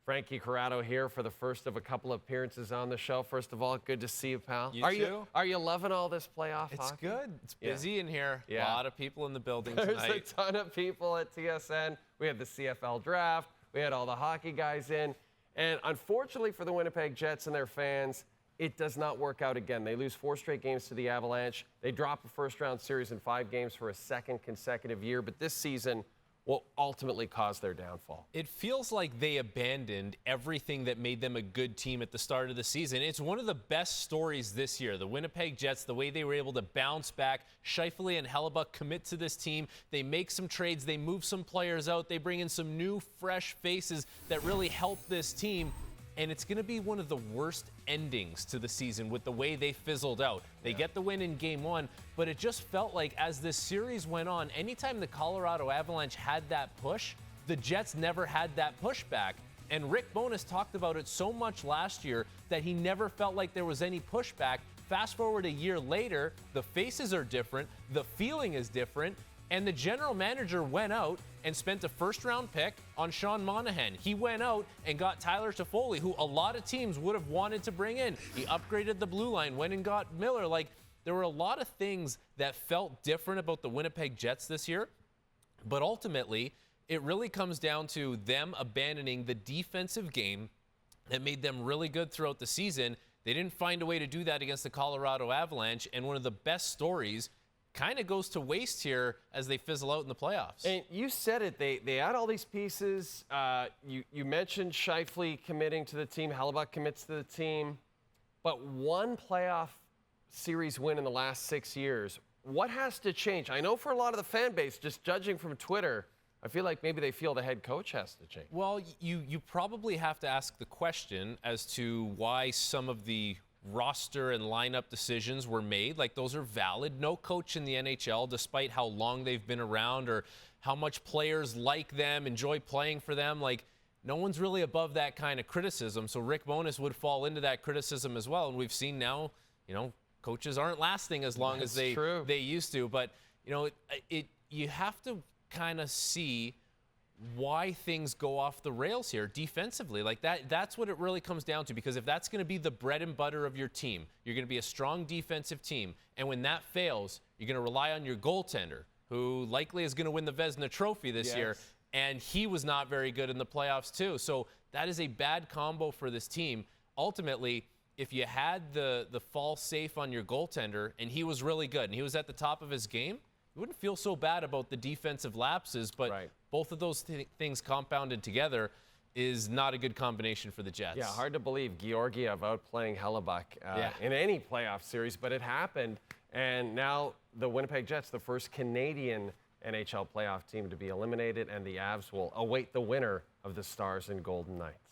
Frankie Corrado here for the first of a couple of appearances on the show. First of all, good to see you, pal. Are you loving all this playoff It's hockey? good. It's busy in here. Yeah. A lot of people in the building There's tonight. a ton of people at TSN. We had the CFL draft. We had all the hockey guys in. And unfortunately for the Winnipeg Jets and their fans, it does not work out again. They lose 4 straight games to the Avalanche. They drop a first-round series in 5 games for a second consecutive year. But this season will ultimately cause their downfall. It feels like they abandoned everything that made them a good team at the start of the season. It's one of the best stories this year. The Winnipeg Jets, the way they were able to bounce back. Scheifele and Hellebuyck commit to this team. They make some trades. They move some players out. They bring in some new, fresh faces that really help this team. And it's going to be one of the worst endings to the season with the way they fizzled out. They get the win in Game 1, but it just felt like as this series went on, anytime the Colorado Avalanche had that push, the Jets never had that pushback. And Rick Bowness talked about it so much last year that he never felt like there was any pushback. Fast forward a year later, the faces are different, the feeling is different, and the general manager went out and spent a first-round pick on Sean Monahan. He went out and got Tyler Toffoli, who a lot of teams would have wanted to bring in. He upgraded the blue line, went and got Miller. Like, there were a lot of things that felt different about the Winnipeg Jets this year. But ultimately, it really comes down to them abandoning the defensive game that made them really good throughout the season. They didn't find a way to do that against the Colorado Avalanche. And one of the best stories kind of goes to waste here as they fizzle out in the playoffs. And you said it. They add all these pieces. You mentioned Scheifele committing to the team. Hellebuyck commits to the team. But one playoff series win in the last 6 years. What has to change? I know for a lot of the fan base, just judging from Twitter, I feel like maybe they feel the head coach has to change. Well, you probably have to ask the question as to why some of the roster and lineup decisions were made. Like, those are valid. No coach in the NHL, despite how long they've been around or how much players like them, enjoy playing for them, like, no one's really above that kind of criticism. So Rick Bowness would fall into that criticism as well. And we've seen now, coaches aren't lasting as long as they used to. But, you have to kind of see why things go off the rails here defensively. Like, that's what it really comes down to, because if that's going to be the bread and butter of your team, you're going to be a strong defensive team, and when that fails, you're going to rely on your goaltender, who likely is going to win the Vezina Trophy this year, and he was not very good in the playoffs too. So that is a bad combo for this team. Ultimately, if you had the fall safe on your goaltender and he was really good and he was at the top of his game, you wouldn't feel so bad about the defensive lapses, but both of those things compounded together is not a good combination for the Jets. Yeah, hard to believe Georgiev outplaying Hellebuyck in any playoff series, but it happened. And now the Winnipeg Jets, the first Canadian NHL playoff team to be eliminated, and the Avs will await the winner of the Stars and Golden Knights.